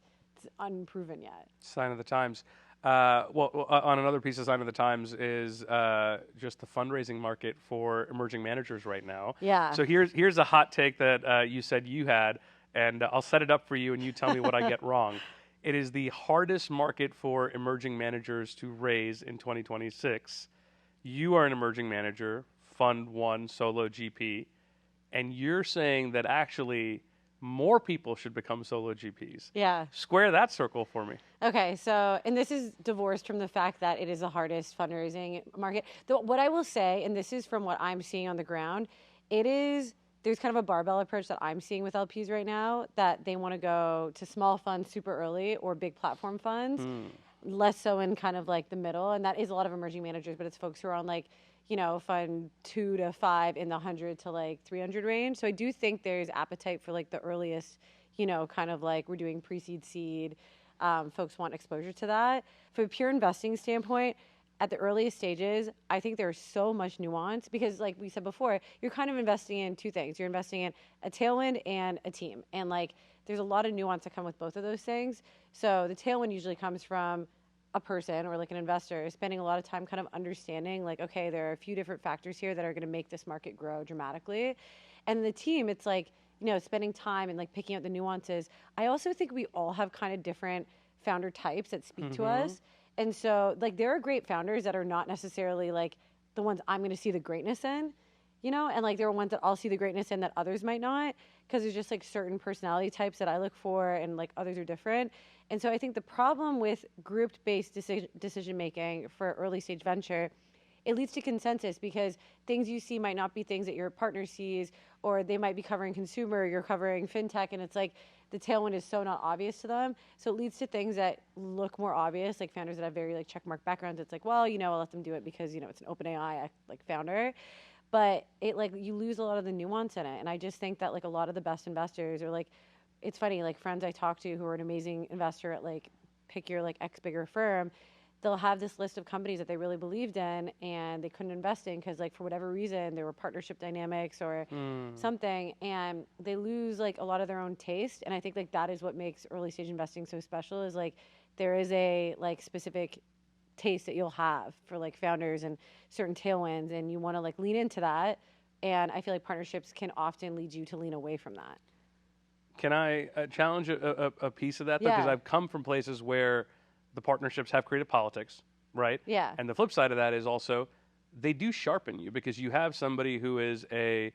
unproven yet. Sign of the times. On another piece of Sign of the Times is just the fundraising market for emerging managers right now. Yeah. So here's a hot take that you said you had, and I'll set it up for you, and you tell me what I get wrong. It is the hardest market for emerging managers to raise in 2026. You are an emerging manager, Fund 1, solo GP, and you're saying that actually more people should become solo GPs. Yeah. Square that circle for me. Okay, so, and this is divorced from the fact that it is the hardest fundraising market. What I will say, and this is from what I'm seeing on the ground, there's kind of a barbell approach that I'm seeing with LPs right now, that they want to go to small funds super early or big platform funds, less so in kind of like the middle. And that is a lot of emerging managers, but it's folks who are on like, fund 2 to 5 in the 100 to like 300 range. So I do think there's appetite for like the earliest, kind of like we're doing pre-seed, seed. Folks want exposure to that. From a pure investing standpoint, at the earliest stages, I think there's so much nuance because, like we said before, you're kind of investing in 2 things. You're investing in a tailwind and a team. And like, there's a lot of nuance that come with both of those things. So the tailwind usually comes from a person or like an investor is spending a lot of time kind of understanding like, okay, there are a few different factors here that are going to make this market grow dramatically. And the team, it's like, spending time and like picking out the nuances. I also think we all have kind of different founder types that speak to us. And so like there are great founders that are not necessarily like the ones I'm going to see the greatness in, and like there are ones that I'll see the greatness in that others might not, because there's just like certain personality types that I look for and like others are different. And so I think the problem with group-based decision making for early stage venture, it leads to consensus because things you see might not be things that your partner sees, or they might be covering consumer, you're covering fintech, and it's like the tailwind is so not obvious to them. So it leads to things that look more obvious, like founders that have very like checkmark backgrounds. It's like, well, I'll let them do it because, it's an OpenAI like founder. But it like you lose a lot of the nuance in it. And I just think that like a lot of the best investors are like, it's funny, like friends I talk to who are an amazing investor at like pick your like X bigger firm, they'll have this list of companies that they really believed in and they couldn't invest in because like for whatever reason there were partnership dynamics or something, and they lose like a lot of their own taste. And I think like that is what makes early stage investing so special, is like there is a like specific taste that you'll have for like founders and certain tailwinds, and you want to like lean into that. And I feel like partnerships can often lead you to lean away from that. Can I challenge a piece of that? Though? Because I've come from places where the partnerships have created politics, right? Yeah. And the flip side of that is also they do sharpen you, because you have somebody who is a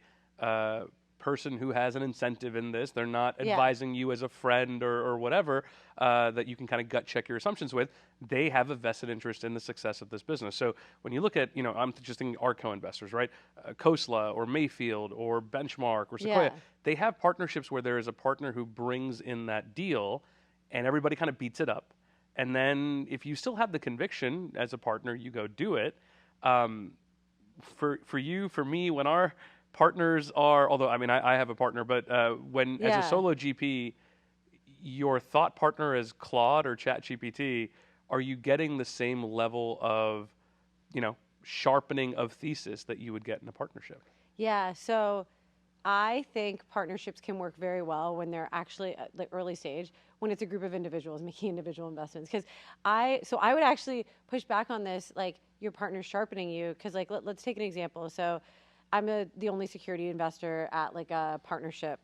person who has an incentive in this. They're not advising you as a friend or whatever that you can kind of gut check your assumptions with. They have a vested interest in the success of this business. So when you look at, I'm just thinking our co-investors, right? Khosla or Mayfield or Benchmark or Sequoia, they have partnerships where there is a partner who brings in that deal and everybody kind of beats it up. And then if you still have the conviction as a partner, you go do it. For you, for me, when our partners are, although I mean I have a partner, but when as a solo GP, your thought partner is Claude or ChatGPT, are you getting the same level of, sharpening of thesis that you would get in a partnership? Yeah, so I think partnerships can work very well when they're actually at the early stage, when it's a group of individuals making individual investments. Because I would actually push back on this, like your partner sharpening you, because like let's take an example. So I'm the only security investor at like a partnership.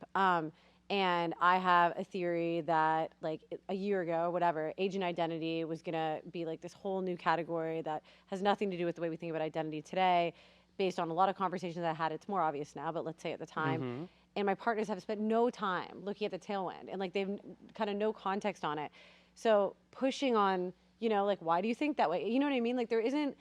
And I have a theory that like a year ago, whatever, agent identity was gonna be like this whole new category that has nothing to do with the way we think about identity today. Based on a lot of conversations I had, it's more obvious now, but let's say at the time. And my partners have spent no time looking at the tailwind, and like they've kind of no context on it. So pushing on, like, why do you think that way? You know what I mean? Like there isn't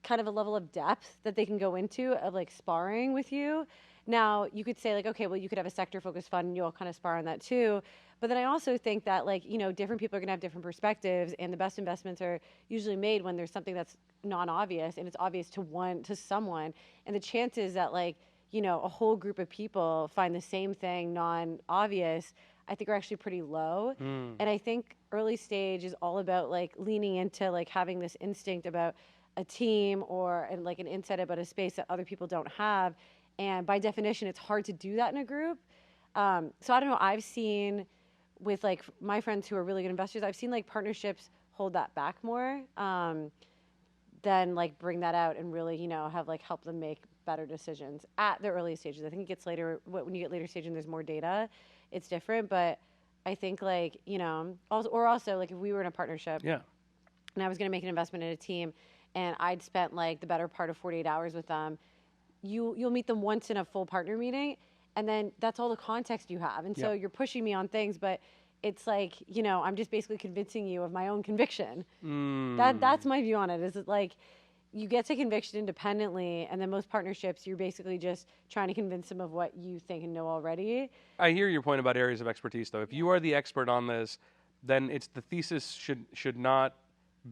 kind of a level of depth that they can go into of like sparring with you. Now you could say like, okay, well you could have a sector focused fund and you'll kind of spar on that too. But then I also think that like, different people are gonna have different perspectives, and the best investments are usually made when there's something that's non-obvious and it's obvious to someone. And the chances that like, a whole group of people find the same thing non-obvious, I think are actually pretty low. And I think early stage is all about like leaning into like having this instinct about a team and like an insight about a space that other people don't have. And by definition, it's hard to do that in a group. So I don't know, I've seen with like my friends who are really good investors, I've seen like partnerships hold that back more than like bring that out and really, have like help them make better decisions at the early stages. I think it gets later, when you get later stage and there's more data, it's different. But I think like, also like if we were in a partnership and I was going to make an investment in a team and I'd spent like the better part of 48 hours with them, you'll meet them once in a full partner meeting, and then that's all the context you have. And so you're pushing me on things, but it's like, I'm just basically convincing you of my own conviction. That's my view on it, is it like you get to conviction independently, and then most partnerships, you're basically just trying to convince them of what you think and know already. I hear your point about areas of expertise, though. If you are the expert on this, then it's the thesis should not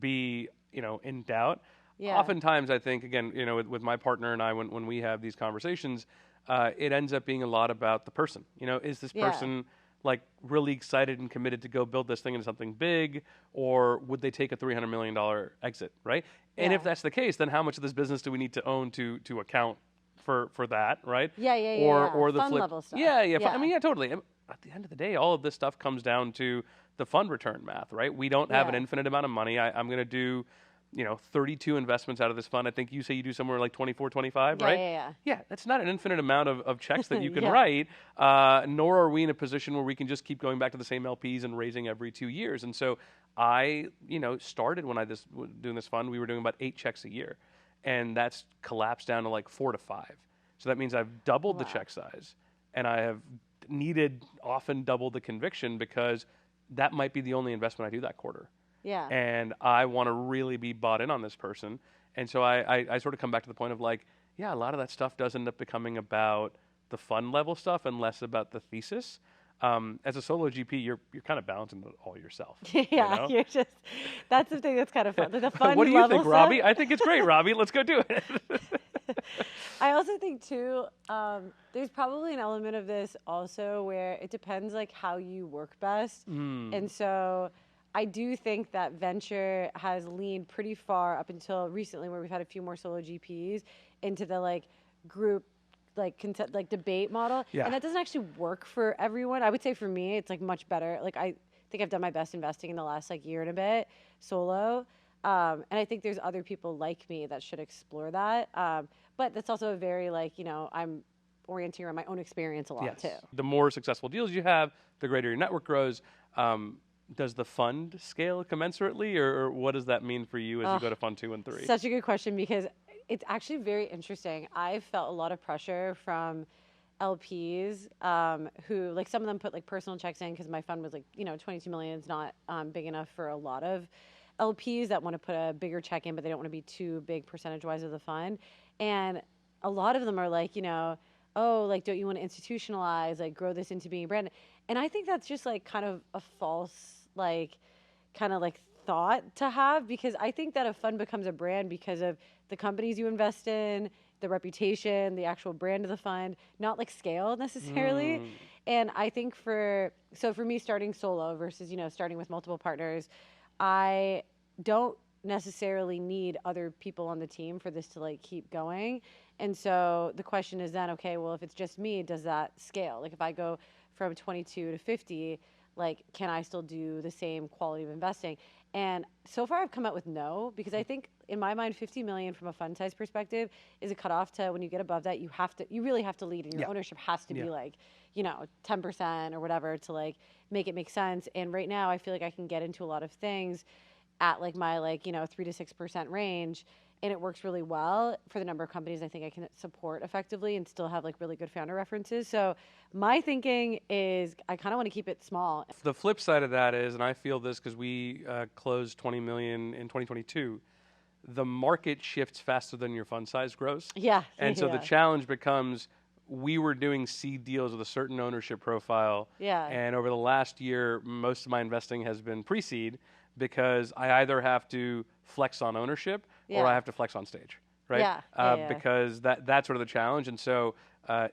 be, in doubt. Oftentimes, I think, again, with my partner and I, when we have these conversations, it ends up being a lot about the person. Is this person like really excited and committed to go build this thing into something big, or would they take a $300 million exit, right? And if that's the case, then how much of this business do we need to own to account for that, right? Or the fund flip level stuff. I mean, totally. at the end of the day, all of this stuff comes down to the fund return math, right? We don't have an Yeah. infinite amount of money. I'm going to do, 32 investments out of this fund. I think you say you do somewhere like 24, 25, Yeah, right? yeah, Yeah, that's not an infinite amount of checks that you can Yeah. write, nor are we in a position where we can just keep going back to the same LPs and raising every 2 years. And so I, started when doing this fund, we were doing about 8 checks a year. And that's collapsed down to like 4 to 5. So that means I've doubled the Wow. check size, and I have needed often double the conviction because that might be the only investment I do that quarter. Yeah. And I want to really be bought in on this person. And so I sort of come back to the point of like, yeah, a lot of that stuff does end up becoming about the fund level stuff and less about the thesis. As a solo GP, you're kind of balancing it all yourself. Yeah, you're just, that's the thing that's kind of fun. Like the fun What do you level think, stuff. Robby? I think it's great, Robby. Let's go do it. I also think too, there's probably an element of this also where it depends like how you work best. And so I do think that venture has leaned pretty far up until recently where we've had a few more solo GPs into the like group like debate model. Yeah. And that doesn't actually work for everyone. I would say for me, it's like much better. Like I think I've done my best investing in the last like year and a bit solo. And I think there's other people like me that should explore that. But that's also a very like, I'm orienting around my own experience a lot too. The more successful deals you have, the greater your network grows. Does the fund scale commensurately, or what does that mean for you as you go to fund 2 and 3? Such a good question because it's actually very interesting. I've felt a lot of pressure from LPs who, like some of them put like personal checks in because my fund was like, 22 million is not big enough for a lot of LPs that want to put a bigger check in, but they don't want to be too big percentage-wise of the fund. And a lot of them are like, oh, like, don't you want to institutionalize, like, grow this into being a brand? And I think that's just like kind of a false, like, kind of like thought to have, because I think that a fund becomes a brand because of the companies you invest in, the reputation, the actual brand of the fund, not like scale necessarily. And I think for me starting solo versus, starting with multiple partners, I don't necessarily need other people on the team for this to like keep going. And so the question is then, okay, well, if it's just me, does that scale? Like if I go from 22 to 50, like, can I still do the same quality of investing? And so far I've come out with no, because I think in my mind, 50 million from a fund size perspective is a cutoff to when you get above that, you really have to lead, and your ownership has to be like, 10% or whatever to like make it make sense. And right now I feel like I can get into a lot of things at like my 3 to 6% range, and it works really well for the number of companies I think I can support effectively and still have like really good founder references. So my thinking is I kind of want to keep it small. The flip side of that is, and I feel this because we closed 20 million in 2022, the market shifts faster than your fund size grows. Yeah. And so the challenge becomes, we were doing seed deals with a certain ownership profile. Yeah. And over the last year, most of my investing has been pre-seed, because I either have to flex on ownership or I have to flex on stage, right? Because that's sort of the challenge. And so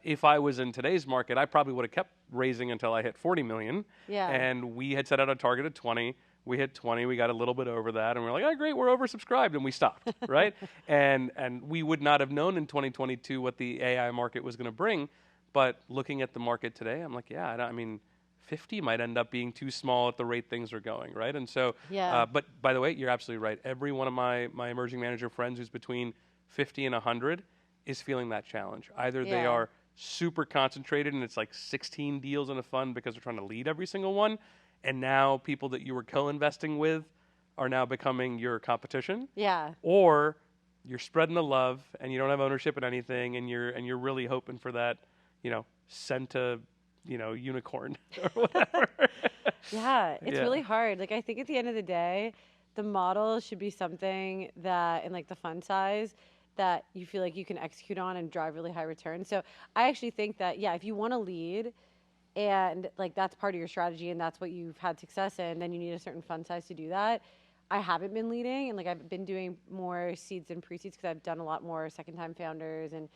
if I was in today's market, I probably would have kept raising until I hit 40 million. Yeah. And we had set out a target of 20. We hit 20, we got a little bit over that, and we're like, oh, great, we're oversubscribed, and we stopped, right? And we would not have known in 2022 what the AI market was going to bring, but looking at the market today, I'm like, yeah, I mean, 50 might end up being too small at the rate things are going, right? And so, but by the way, you're absolutely right. Every one of my emerging manager friends who's between 50 and 100 is feeling that challenge. Either they are super concentrated and it's like 16 deals in a fund because they're trying to lead every single one, and now people that you were co-investing with are now becoming your competition. Yeah. Or you're spreading the love and you don't have ownership in anything, and you're really hoping for that, Senta, unicorn or whatever. Yeah, it's really hard. Like I think at the end of the day, the model should be something that in like the fund size that you feel like you can execute on and drive really high returns. So I actually think that, if you want to lead, and like that's part of your strategy and that's what you've had success in, then you need a certain fund size to do that. I haven't been leading, and like I've been doing more seeds and pre-seeds because I've done a lot more second-time founders and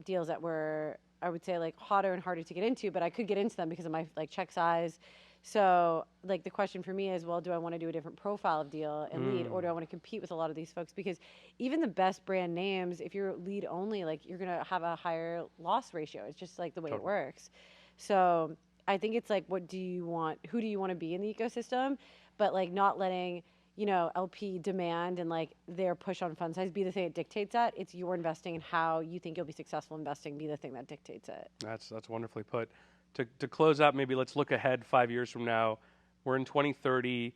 deals that were, I would say, like hotter and harder to get into, but I could get into them because of my like check size. So like the question for me is, well, do I want to do a different profile of deal and lead, or do I want to compete with a lot of these folks? Because even the best brand names, if you're lead only, like you're going to have a higher loss ratio. It's just like the way it works. So I think it's like, what do you want? Who do you want to be in the ecosystem? But like not letting, LP demand and like their push on fund size be the thing that dictates that. It's your investing and how you think you'll be successful investing be the thing that dictates it. That's wonderfully put. To close out, maybe let's look ahead 5 years from now. We're in 2030.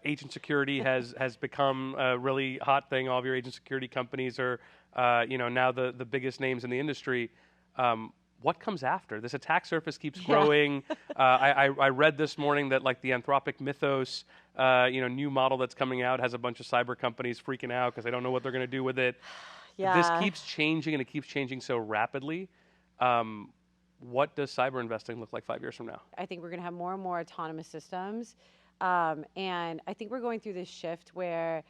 Agent security has become a really hot thing. All of your agent security companies are, now the biggest names in the industry. What comes after? This attack surface keeps growing. I read this morning that like the Anthropic Mythos, new model that's coming out has a bunch of cyber companies freaking out because they don't know what they're going to do with it. Yeah. This keeps changing, and it keeps changing so rapidly. What does cyber investing look like 5 years from now? I think we're going to have more and more autonomous systems. And I think we're going through this shift where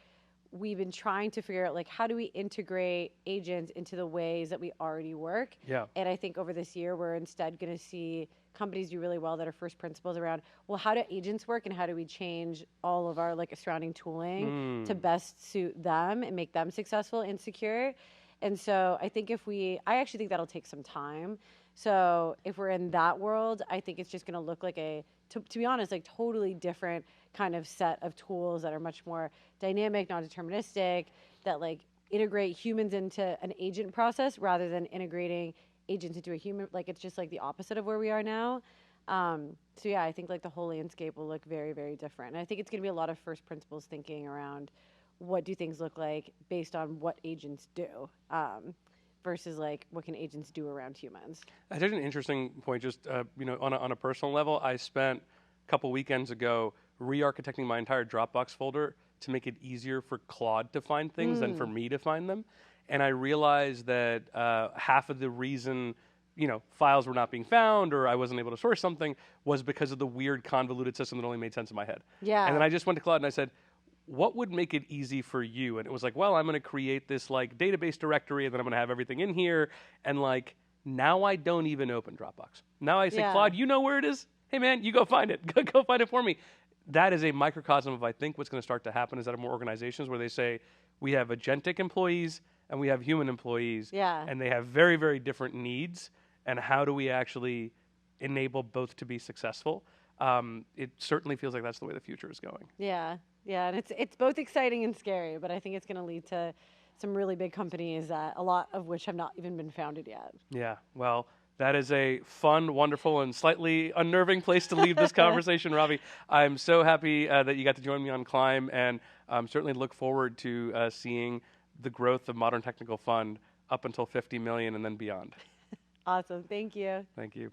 we've been trying to figure out, like, how do we integrate agents into the ways that we already work? Yeah. And I think over this year, we're instead going to see companies do really well that are first principles around, well, how do agents work and how do we change all of our, like, surrounding tooling to best suit them and make them successful and secure? And so I think I actually think that'll take some time. So if we're in that world, I think it's just going to look like to be honest, like totally different kind of set of tools that are much more dynamic, non-deterministic, that like integrate humans into an agent process rather than integrating agents into a human. Like it's just like the opposite of where we are now. So yeah, I think like the whole landscape will look very, very different. And I think it's going to be a lot of first principles thinking around what do things look like based on what agents do. Versus like what can agents do around humans. That's an interesting point. Just on a personal level, I spent a couple weekends ago re-architecting my entire Dropbox folder to make it easier for Claude to find things than for me to find them. And I realized that half of the reason files were not being found or I wasn't able to source something was because of the weird convoluted system that only made sense in my head. Yeah. And then I just went to Claude and I said, what would make it easy for you? And it was like, well, I'm going to create this like database directory and then I'm going to have everything in here. And like, now I don't even open Dropbox. Now I say, Claude, you know where it is? Hey man, you go find it. Go find it for me. That is a microcosm of, I think, what's going to start to happen is that more organizations where they say, we have agentic employees and we have human employees. Yeah. And they have very, very different needs. And how do we actually enable both to be successful? It certainly feels like that's the way the future is going. Yeah. Yeah, and it's both exciting and scary, but I think it's going to lead to some really big companies, a lot of which have not even been founded yet. Yeah, well, that is a fun, wonderful, and slightly unnerving place to leave this conversation, Robby. I'm so happy that you got to join me on Climb, and certainly look forward to seeing the growth of Modern Technical Fund up until 50 million and then beyond. Awesome. Thank you. Thank you.